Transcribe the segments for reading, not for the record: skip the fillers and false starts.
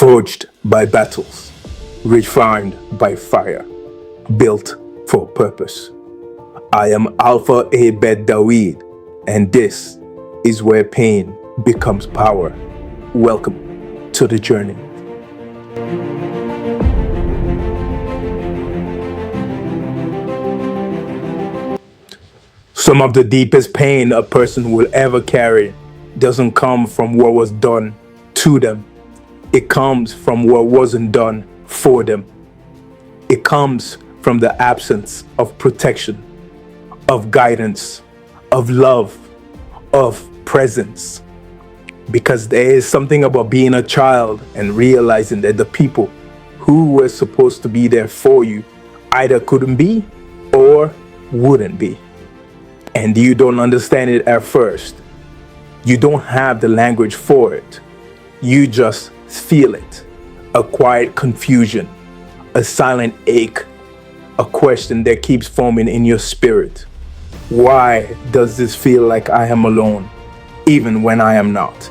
Forged by battles, refined by fire, built for purpose. I am Alpha A BET-DAWID, and this is where pain becomes power. Welcome to the journey. Some of the deepest pain a person will ever carry doesn't come from what was done to them. It comes from what wasn't done for them. It comes from the absence of protection, of guidance, of love, of presence. Because there is something about being a child and realizing that the people who were supposed to be there for you either couldn't be or wouldn't be. And you don't understand it at first. You don't have the language for it. You just feel it. A quiet confusion, a silent ache, a question that keeps forming in your spirit. Why does this feel like I am alone, even when I am not?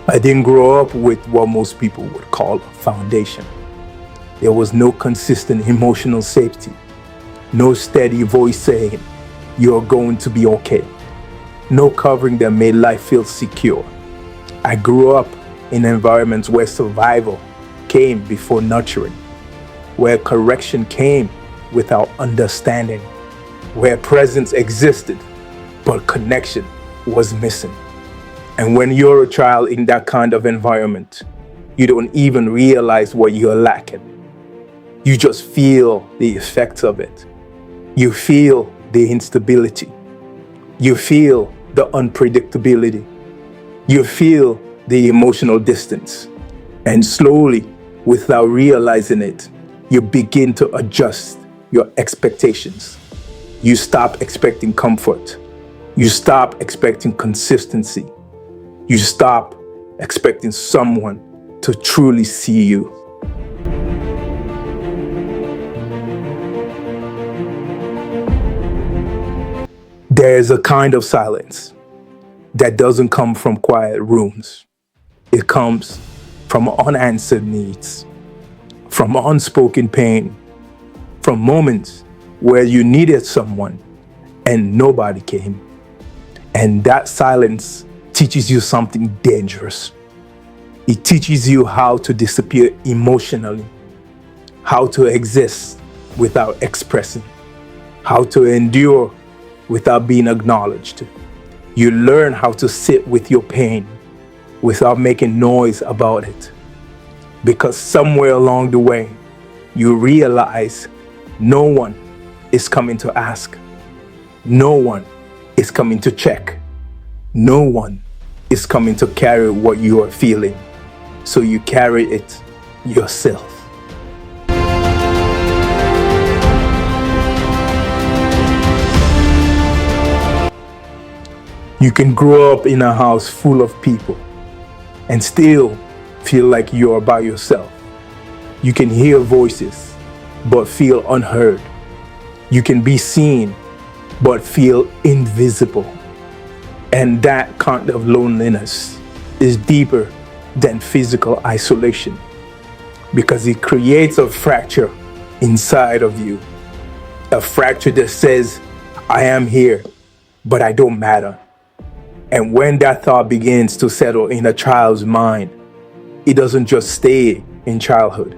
I didn't grow up with what most people would call a foundation. There was no consistent emotional safety, no steady voice saying, "You're going to be okay." No covering that made life feel secure. I grew up in environments where survival came before nurturing, where correction came without understanding, where presence existed, but connection was missing. And when you're a child in that kind of environment, you don't even realize what you're lacking. You just feel the effects of it. You feel the instability. You feel the unpredictability. You feel the emotional distance. And slowly, without realizing it, you begin to adjust your expectations. You stop expecting comfort. You stop expecting consistency. You stop expecting someone to truly see you. There is a kind of silence that doesn't come from quiet rooms. It comes from unanswered needs, from unspoken pain, from moments where you needed someone and nobody came. And that silence teaches you something dangerous. It teaches you how to disappear emotionally, how to exist without expressing, how to endure without being acknowledged. You learn how to sit with your pain without making noise about it. Because somewhere along the way, you realize no one is coming to ask. No one is coming to check. No one is coming to carry what you are feeling. So you carry it yourself. You can grow up in a house full of people and still feel like you're by yourself. You can hear voices but feel unheard. You can be seen but feel invisible. And that kind of loneliness is deeper than physical isolation because it creates a fracture inside of you. A fracture that says, "I am here, but I don't matter." And when that thought begins to settle in a child's mind, it doesn't just stay in childhood.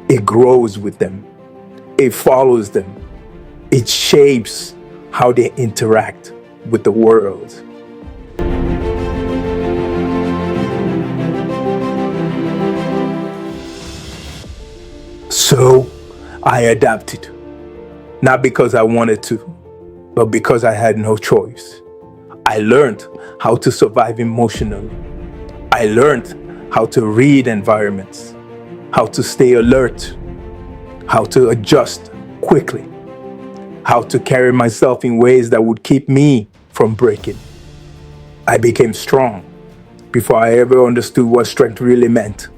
It grows with them. It follows them. It shapes how they interact with the world. So I adapted, not because I wanted to, but because I had no choice. I learned how to survive emotionally. I learned how to read environments, how to stay alert, how to adjust quickly, how to carry myself in ways that would keep me from breaking. I became strong before I ever understood what strength really meant.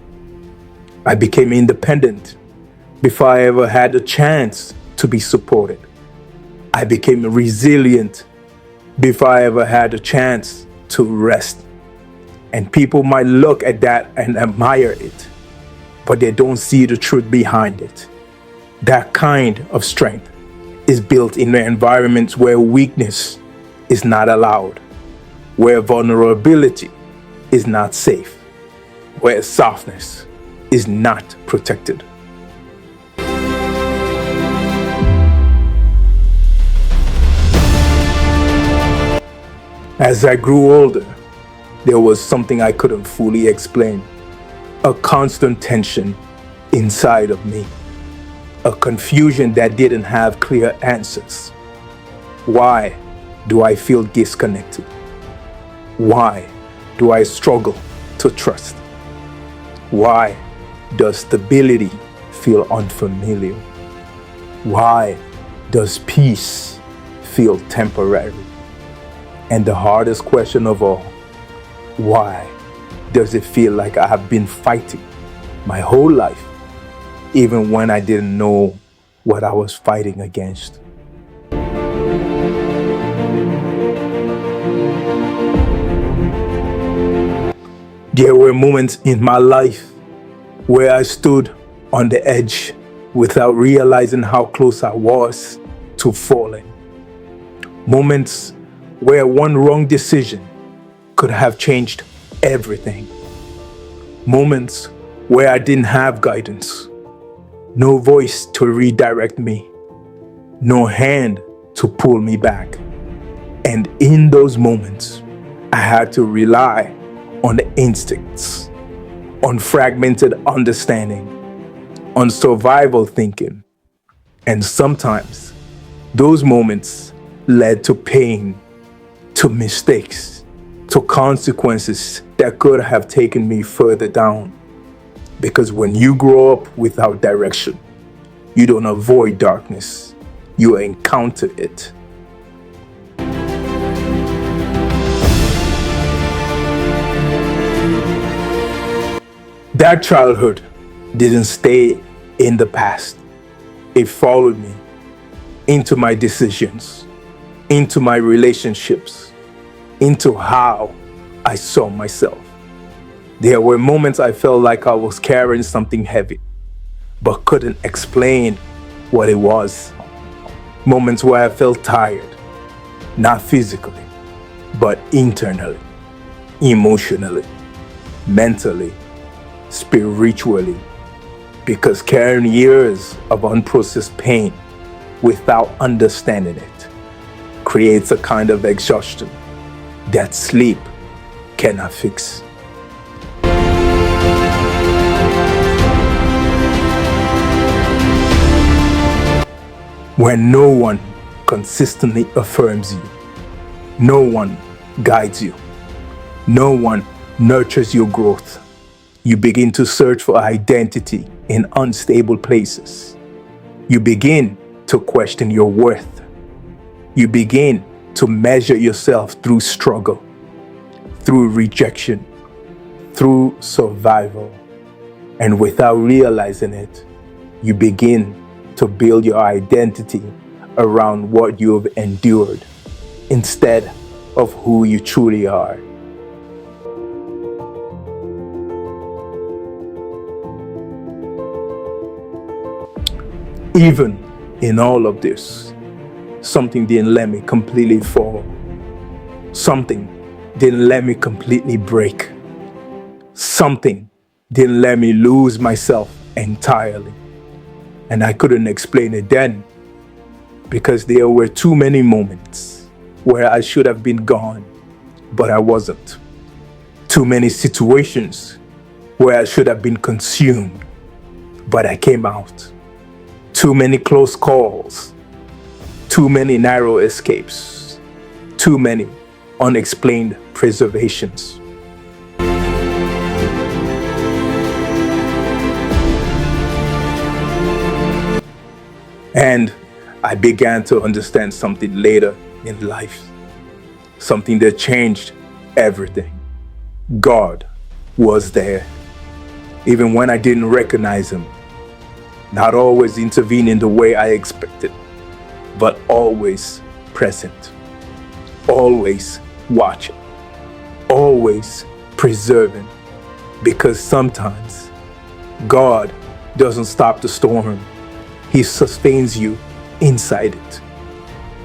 I became independent before I ever had a chance to be supported. I became resilient before I ever had a chance to rest. And people might look at that and admire it, but they don't see the truth behind it. That kind of strength is built in environments where weakness is not allowed, where vulnerability is not safe, where softness is not protected. As I grew older, there was something I couldn't fully explain, a constant tension inside of me, a confusion that didn't have clear answers. Why do I feel disconnected? Why do I struggle to trust? Why does stability feel unfamiliar? Why does peace feel temporary? And the hardest question of all, why does it feel like I have been fighting my whole life, even when I didn't know what I was fighting against? There were moments in my life where I stood on the edge without realizing how close I was to falling. Moments where one wrong decision could have changed everything. Moments where I didn't have guidance, no voice to redirect me, no hand to pull me back. And in those moments, I had to rely on the instincts, on fragmented understanding, on survival thinking. And sometimes those moments led to pain, to mistakes, to consequences that could have taken me further down. Because when you grow up without direction, you don't avoid darkness, you encounter it. That childhood didn't stay in the past. It followed me into my decisions, into my relationships, into how I saw myself. There were moments I felt like I was carrying something heavy, but couldn't explain what it was. Moments where I felt tired, not physically, but internally, emotionally, mentally, spiritually, because carrying years of unprocessed pain without understanding it creates a kind of exhaustion that sleep cannot fix. When no one consistently affirms you, no one guides you, no one nurtures your growth, you begin to search for identity in unstable places. You begin to question your worth. You begin to measure yourself through struggle, through rejection, through survival. And without realizing it, you begin to build your identity around what you have endured instead of who you truly are. Even in all of this, something didn't let me completely fall. Something didn't let me completely break. Something didn't let me lose myself entirely. And I couldn't explain it then, because there were too many moments where I should have been gone, but I wasn't. Too many situations where I should have been consumed, but I came out. Too many close calls, too many narrow escapes, too many unexplained preservations. And I began to understand something later in life, something that changed everything. God was there, even when I didn't recognize him. Not always intervening the way I expected, but always present. always watching, always preserving, because sometimes God doesn't stop the storm. He sustains you inside it.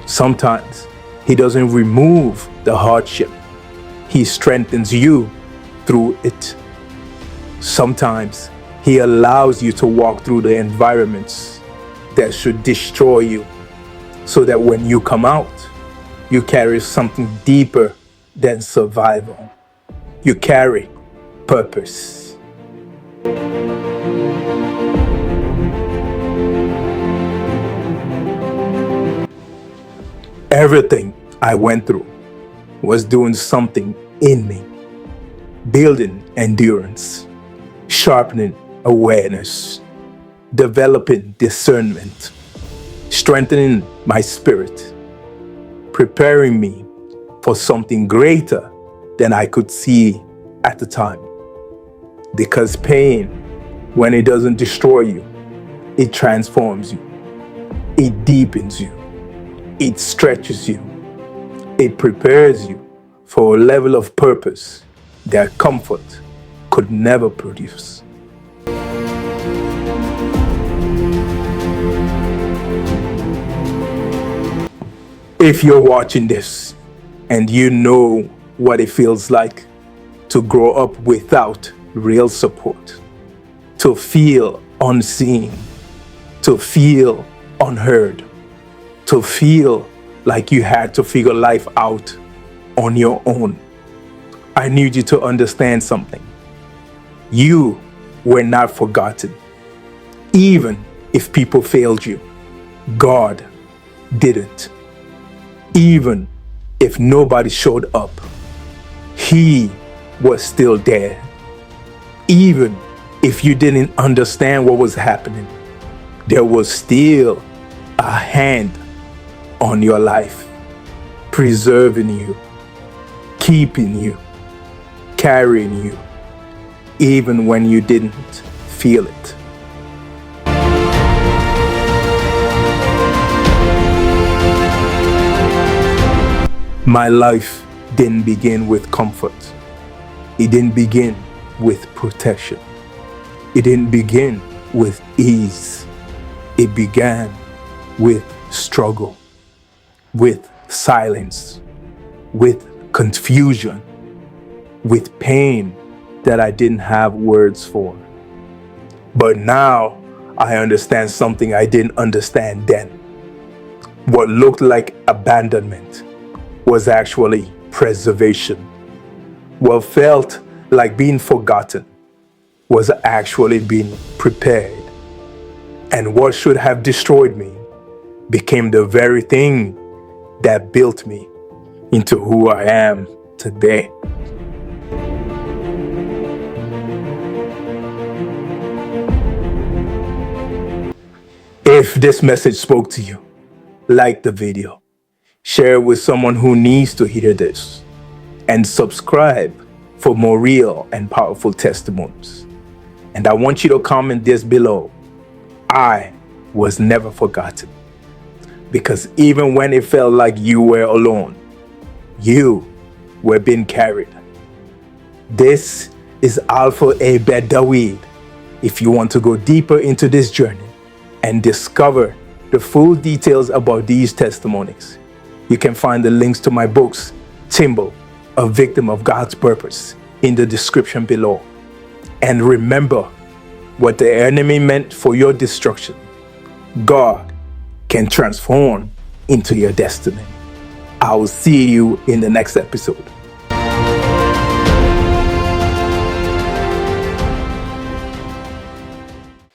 Sometimes He doesn't remove the hardship. He strengthens you through it. Sometimes He allows you to walk through the environments that should destroy you, so that when you come out, you carry something deeper than survival. You carry purpose. Everything I went through was doing something in me, building endurance, sharpening awareness, developing discernment, strengthening my spirit, preparing me for something greater than I could see at the time. Because pain, when it doesn't destroy you, it transforms you, it deepens you, it stretches you, it prepares you for a level of purpose that comfort could never produce. If you're watching this and you know what it feels like to grow up without real support, to feel unseen, to feel unheard, to feel like you had to figure life out on your own, I need you to understand something. You were not forgotten. Even if people failed you, God didn't. Even if nobody showed up, He was still there. Even if you didn't understand what was happening, there was still a hand on your life, preserving you, keeping you, carrying you, even when you didn't feel it. My life didn't begin with comfort. It didn't begin with protection. It didn't begin with ease. It began with struggle, with silence, with confusion, with pain that I didn't have words for. But now I understand something I didn't understand then. What looked like abandonment was actually preservation. What felt like being forgotten was actually being prepared. And what should have destroyed me became the very thing that built me into who I am today. If this message spoke to you, like the video, share it with someone who needs to hear this, and subscribe for more real and powerful testimonies. And I want you to comment this below: I was never forgotten. Because even when it felt like you were alone, you were being carried. This is Alpha A BET-DAWID. If you want to go deeper into this journey and discover the full details about these testimonies, you can find the links to my books, Timbo, A Victim of God's Purpose, in the description below. And remember, what the enemy meant for your destruction, God can transform into your destiny. I will see you in the next episode.